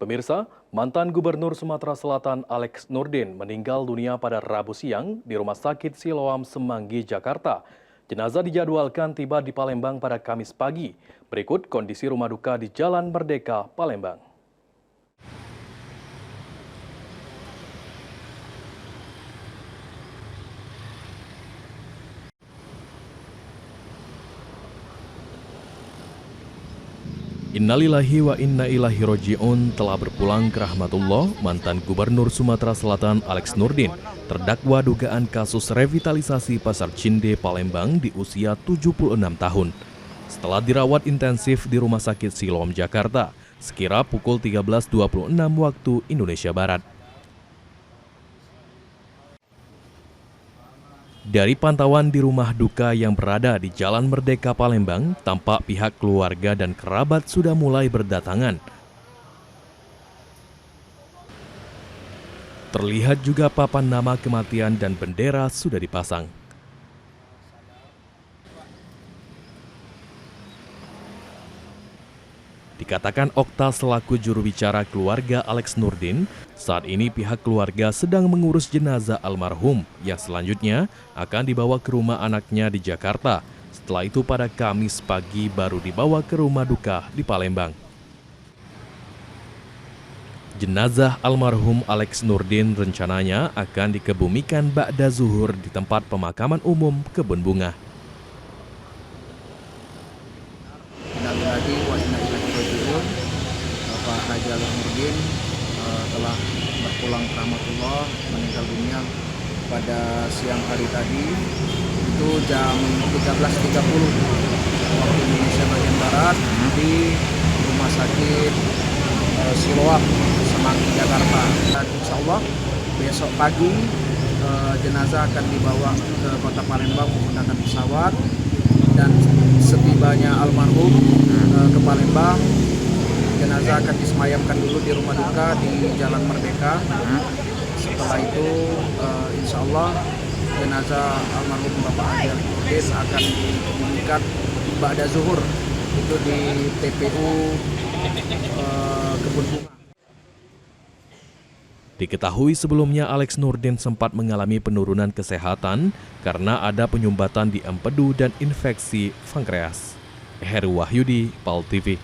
Pemirsa, mantan Gubernur Sumatera Selatan Alex Nurdin meninggal dunia pada Rabu siang di Rumah Sakit Siloam Semanggi, Jakarta. Jenazah dijadwalkan tiba di Palembang pada Kamis pagi. Berikut kondisi rumah duka di Jalan Merdeka, Palembang. Innalillahi wa inna ilaihi roji'un. Telah berpulang ke rahmatullah mantan Gubernur Sumatera Selatan Alex Nurdin, terdakwa dugaan kasus revitalisasi Pasar Cinde Palembang di usia 76 tahun. Setelah dirawat intensif di Rumah Sakit Siloam, Jakarta, sekira pukul 13.26 waktu Indonesia Barat. Dari pantauan di rumah duka yang berada di Jalan Merdeka Palembang, tampak pihak keluarga dan kerabat sudah mulai berdatangan. Terlihat juga papan nama kematian dan bendera sudah dipasang. Dikatakan Okta selaku juru bicara keluarga Alex Nurdin, saat ini pihak keluarga sedang mengurus jenazah almarhum yang selanjutnya akan dibawa ke rumah anaknya di Jakarta. Setelah itu pada Kamis pagi baru dibawa ke rumah duka di Palembang. Jenazah almarhum Alex Nurdin rencananya akan dikebumikan ba'da zuhur di tempat pemakaman umum Kebun Bunga. Bapak Haji Alex Nurdin telah berpulang ke rahmatullah, meninggal dunia pada siang hari tadi, itu jam 13.30 waktu Indonesia bagian Barat di Rumah Sakit Siloam Semanggi, Jakarta. Dan insya Allah besok pagi jenazah akan dibawa ke kota Palembang menggunakan pesawat, dan setibanya almarhum ke Palembang, jenazah akan disemayamkan dulu di rumah duka di Jalan Merdeka. Setelah itu insya Allah jenazah almarhum Bapak Haji Alex Nurdin akan dikebumikan ba'da zuhur, itu di TPU Kebun Bunga. Diketahui sebelumnya Alex Nurdin sempat mengalami penurunan kesehatan karena ada penyumbatan di empedu dan infeksi pankreas. Heru Wahyudi, PAL TV.